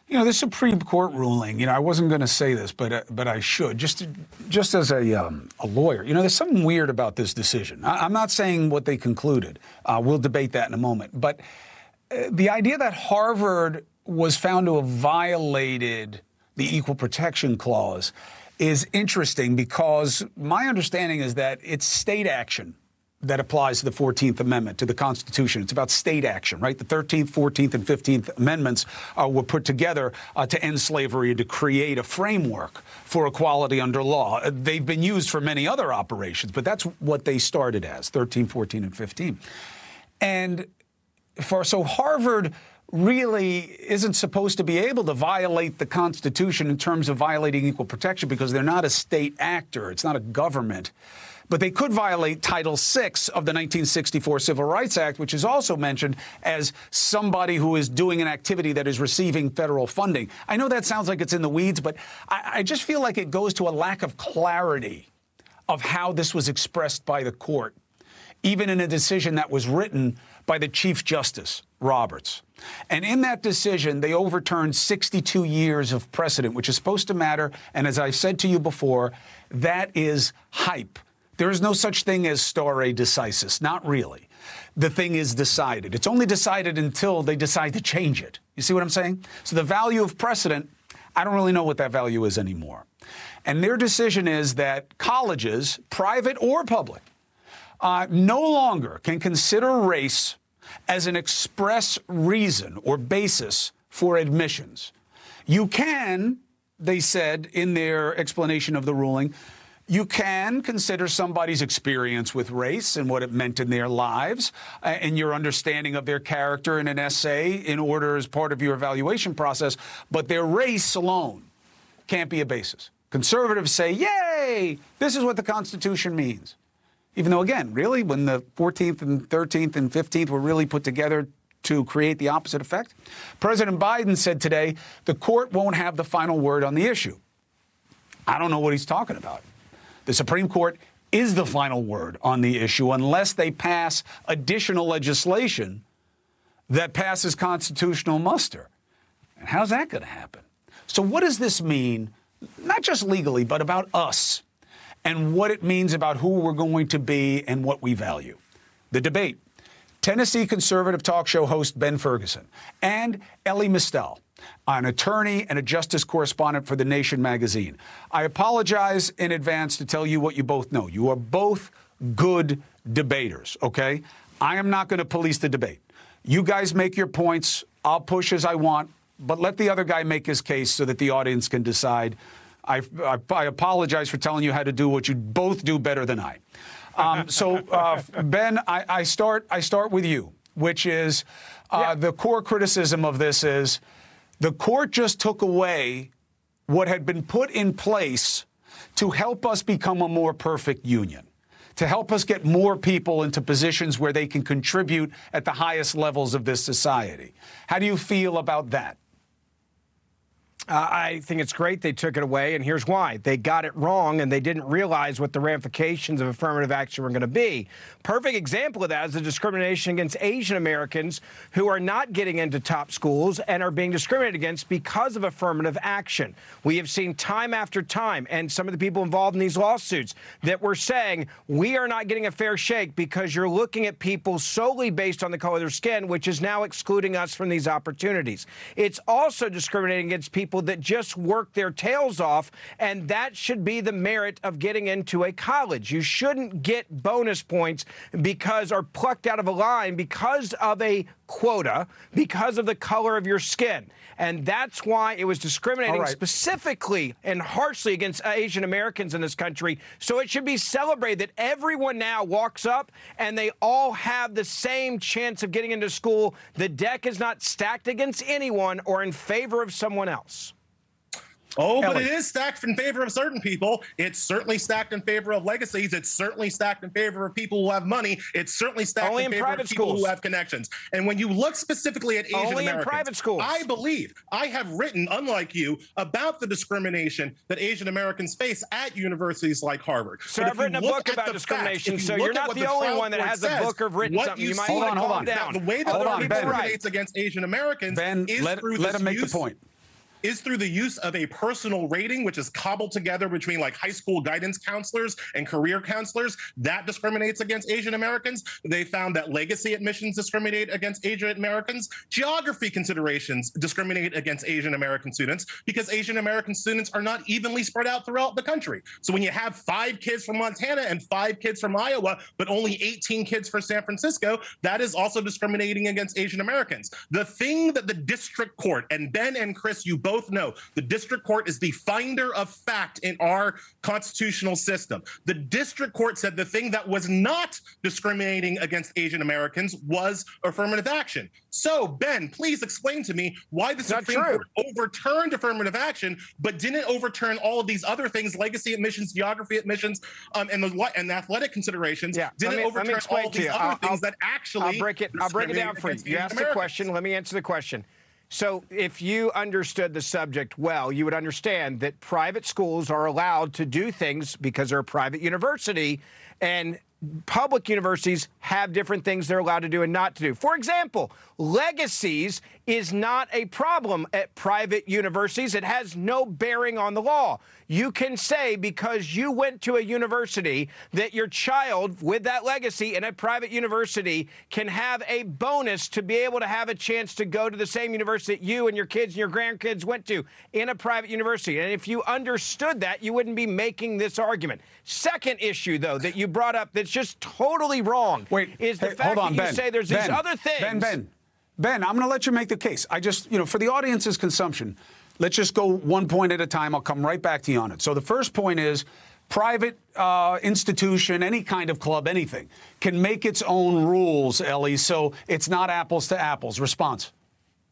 You know, the Supreme Court ruling, you know, I wasn't going to say this, but I should, just as a lawyer. You know, there's something weird about this decision. I'm not saying what they concluded. We'll debate that in a moment. But the idea that Harvard was found to have violated the Equal Protection Clause is interesting, because my understanding is that it's state action that applies to the 14th Amendment to the Constitution. It's about state action, right? The 13th, 14th, and 15th Amendments were put together to end slavery and to create a framework for equality under law. They've been used for many other operations, but that's what they started as, 13, 14, and 15. And so Harvard really isn't supposed to be able to violate the Constitution in terms of violating equal protection, because they're not a state actor. It's not a government. But they could violate Title VI of the 1964 Civil Rights Act, which is also mentioned as somebody who is doing an activity that is receiving federal funding. I know that sounds like it's in the weeds, but I just feel like it goes to a lack of clarity of how this was expressed by the court, even in a decision that was written by the Chief Justice Roberts. And in that decision, they overturned 62 years of precedent, which is supposed to matter. And as I said to you before, that is hype. There is no such thing as stare decisis. Not really. The thing is decided. It's only decided until they decide to change it. You see what I'm saying? So the value of precedent, I don't really know what that value is anymore. And their decision is that colleges, private or public, no longer can consider race as an express reason or basis for admissions. You can, they said in their explanation of the ruling, you can consider somebody's experience with race and what it meant in their lives and your understanding of their character in an essay in order as part of your evaluation process, but their race alone can't be a basis. Conservatives say, yay, this is what the Constitution means. Even though, again, really, when the 14th and 13th and 15th were really put together to create the opposite effect, President Biden said today the court won't have the final word on the issue. I don't know what he's talking about. The Supreme Court is the final word on the issue unless they pass additional legislation that passes constitutional muster. And how's that going to happen? So what does this mean, not just legally, but about us and what it means about who we're going to be and what we value? The debate. Tennessee conservative talk show host Ben Ferguson and Elie Mystal, an attorney and a justice correspondent for The Nation magazine. I apologize in advance to tell you what you both know. You are both good debaters, okay? I am not going to police the debate. You guys make your points. I'll push as I want, but let the other guy make his case so that the audience can decide. I apologize for telling you how to do what you both do better than I. Ben, I start with you, which is the core criticism of this is the court just took away what had been put in place to help us become a more perfect union, to help us get more people into positions where they can contribute at the highest levels of this society. How do you feel about that? I think it's great they took it away, and here's why. They got it wrong, and they didn't realize what the ramifications of affirmative action were going to be. Perfect example of that is the discrimination against Asian Americans who are not getting into top schools and are being discriminated against because of affirmative action. We have seen time after time, and some of the people involved in these lawsuits that were saying, we are not getting a fair shake because you're looking at people solely based on the color of their skin, which is now excluding us from these opportunities. It's also discriminating against people that just work their tails off, and that should be the merit of getting into a college. You shouldn't get bonus points because are plucked out of a line because of a quota, because of the color of your skin. And that's why it was discriminating specifically and harshly against Asian Americans in this country. So it should be celebrated that everyone now walks up and they all have the same chance of getting into school. The deck is not stacked against anyone or in favor of someone else. Oh, but it is stacked in favor of certain people. It's certainly stacked in favor of legacies. It's certainly stacked in favor of people who have money. It's certainly stacked in favor of people who have connections. And when you look specifically at Asian Americans, in private schools. I believe I have written, unlike you, about the discrimination that Asian Americans face at universities like Harvard. So I've written a book about discrimination, so you're not the only one that has a book or written something. You might want to calm down. The way that the discriminates against Asian Americans is through this use. Let him make the point. is through the use of a personal rating, which is cobbled together between like high school guidance counselors and career counselors. That discriminates against Asian Americans. They found that legacy admissions discriminate against Asian Americans. Geography considerations discriminate against Asian American students because Asian American students are not evenly spread out throughout the country. So when you have 5 kids from Montana and 5 kids from Iowa, but only 18 kids for San Francisco, that is also discriminating against Asian Americans. The thing that the district court, and Ben and Chris, you both know, the district court is the finder of fact in our constitutional system. The district court said the thing that was not discriminating against Asian Americans was affirmative action. So, Ben, please explain to me why the Supreme Court overturned affirmative action, but didn't overturn all of these other things, legacy admissions, geography admissions, and athletic considerations. Didn't overturn all of these other things that actually I'll break it down for you. You asked the question. Let me answer the question. So if you understood the subject well, you would understand that private schools are allowed to do things because they're a private university, and public universities have different things they're allowed to do and not to do. For example, legacies is not a problem at private universities. It has no bearing on the law. You can say because you went to a university that your child with that legacy in a private university can have a bonus to be able to have a chance to go to the same university that you and your kids and your grandkids went to in a private university. And if you understood that, you wouldn't be making this argument. Second issue, though, that you brought up that's just totally wrong is the fact that you say there's these other things. Ben, I'm going to let you make the case. I just, for the audience's consumption, let's just go one point at a time. I'll come right back to you on it. So the first point is private institution, any kind of club, anything, can make its own rules, Elie, so it's not apples to apples. Response.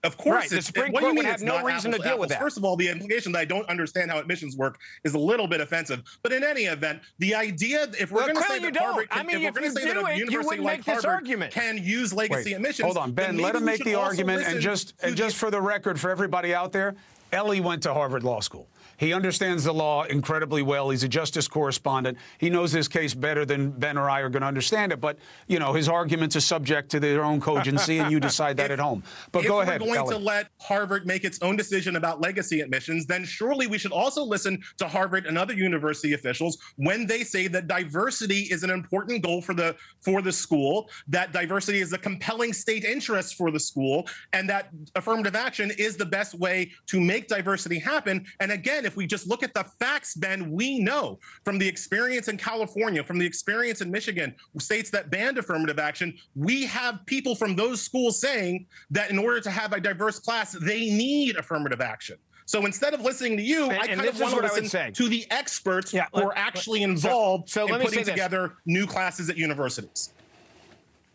Of course, the Supreme Court would have no reason to deal with that. First of all, the implication that I don't understand how admissions work is a little bit offensive. But in any event, the idea, if we're going to say that Harvard, if we're going to say that a university like Harvard can use legacy admissions, hold on, Ben, let him make the argument. And just for the record, for everybody out there, Elie went to Harvard Law School. He understands the law incredibly well. He's a justice correspondent. He knows this case better than Ben or I are going to understand it. But, his arguments are subject to their own cogency, and you decide that at home. But go ahead, If we're going to let Harvard make its own decision about legacy admissions, then surely we should also listen to Harvard and other university officials when they say that diversity is an important goal for the school, that diversity is a compelling state interest for the school, and that affirmative action is the best way to make diversity happen. And again, if we just look at the facts, Ben, we know from the experience in California, from the experience in Michigan, states that banned affirmative action, we have people from those schools saying that in order to have a diverse class, they need affirmative action. So instead of listening to you, I kind of want to listen to the experts who are actually involved in putting together new classes at universities.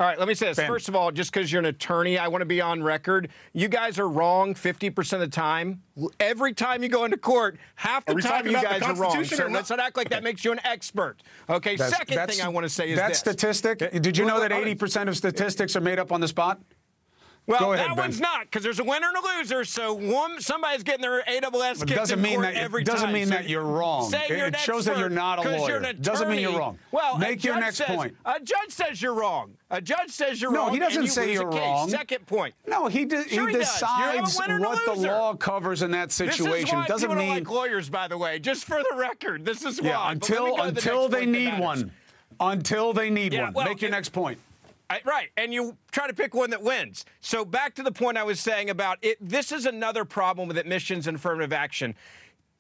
All right, let me say this. First of all, just because you're an attorney, I want to be on record. You guys are wrong 50% of the time. Every time you go into court, half the time you guys are wrong. So let's not act like that makes you an expert. Okay, second thing I want to say is this. That statistic, did you know that 80% of statistics are made up on the spot? Well, that one's not, because there's a winner and a loser, so somebody's getting their ASS kicked in court every time. It doesn't mean that you're wrong. It shows that you're not a lawyer. It doesn't mean you're wrong. Well, make your next point. A judge says you're wrong. A judge says you're wrong. No, he doesn't say you're wrong. Second point. No, he decides what the law covers in that situation. This is why people don't like lawyers, by the way, just for the record. This is why. Until they need one. Until they need one. Make your next point. Right, and you try to pick one that wins. So back to the point I was saying about it. This is another problem with admissions and affirmative action.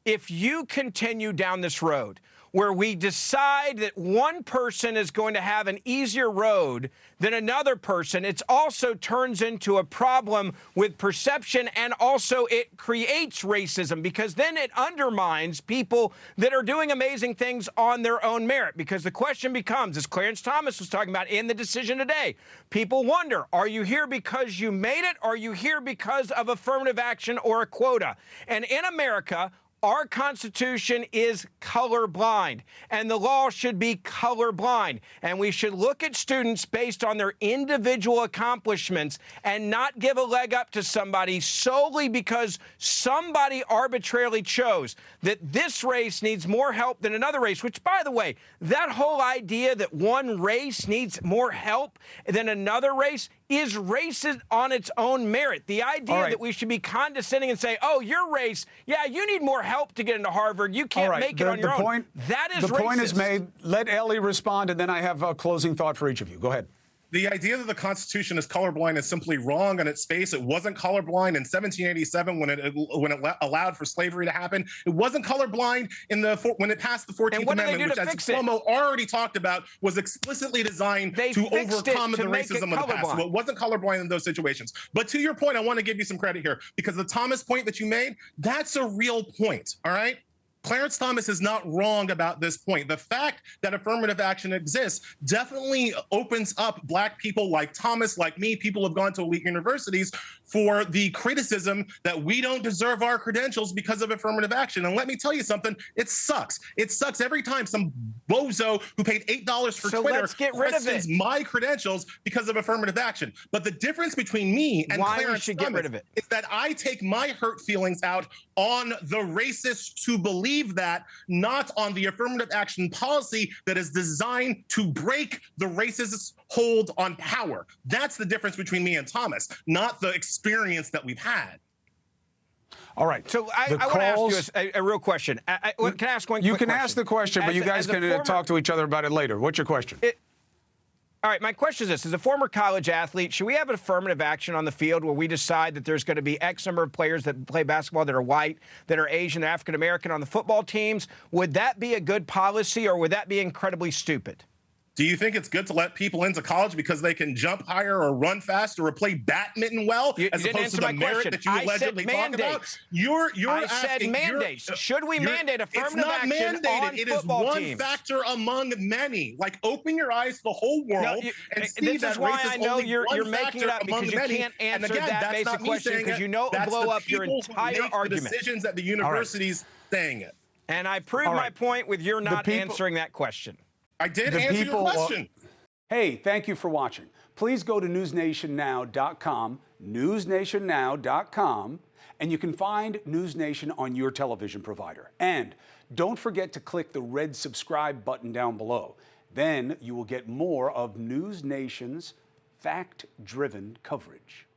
If you continue down this road where we decide that one person is going to have an easier road than another person, it also turns into a problem with perception, and also it creates racism, because then it undermines people that are doing amazing things on their own merit. Because the question becomes, as Clarence Thomas was talking about in the decision today, people wonder, are you here because you made it, or are you here because of affirmative action or a quota? And in America, our Constitution is colorblind, and the law should be colorblind. And we should look at students based on their individual accomplishments and not give a leg up to somebody solely because somebody arbitrarily chose that this race needs more help than another race, which, by the way, that whole idea that one race needs more help than another race is racist on its own merit. The idea that we should be condescending and say, oh, your race, yeah, you need more help to get into Harvard. You can't make it on your own. That is racist. The point is made. Let Elie respond, and then I have a closing thought for each of you. Go ahead. The idea that the Constitution is colorblind is simply wrong on its face. It wasn't colorblind in 1787 when it allowed for slavery to happen. It wasn't colorblind when it passed the 14th Amendment, which, as CUOMO already talked about, was explicitly designed to overcome the racism of the past. So it wasn't colorblind in those situations. But to your point, I want to give you some credit here, because the Thomas point that you made, that's a real point, all right? Clarence Thomas is not wrong about this point. The fact that affirmative action exists definitely opens up Black people like Thomas, like me, people who have gone to elite universities, for the criticism that we don't deserve our credentials because of affirmative action. And let me tell you something, it sucks. It sucks every time some bozo who paid $8 for Twitter questions my credentials because of affirmative action. But the difference between me and Clarence Thomas is that I take my hurt feelings out on the racists who believe that, not on the affirmative action policy that is designed to break the racists' hold on power. That's the difference between me and Thomas, not the experience that we've had. All right. So I want to ask you a real question. Can I ask one quick question? You can ask the question, but you guys can talk to each other about it later. What's your question? All right, my question is this. As a former college athlete, should we have an affirmative action on the field where we decide that there's going to be X number of players that play basketball that are white, that are Asian, that are African-American on the football teams? Would that be a good policy, or would that be incredibly stupid? Do you think it's good to let people into college because they can jump higher or run faster or play badminton well, as opposed to the merit that you allegedly talk about? I said mandates. Should we mandate affirmative action on football teams? It is one factor among many. Like, open your eyes to the whole world and see that race is only one factor among many. You can't answer that basic question because you know it will blow up your entire argument. Decisions at the universities saying it. And I proved my point with your not answering that question. I did answer your question. Hey, thank you for watching. Please go to newsnationnow.com, newsnationnow.com, and you can find NewsNation on your television provider. And don't forget to click the red subscribe button down below. Then you will get more of NewsNation's fact-driven coverage.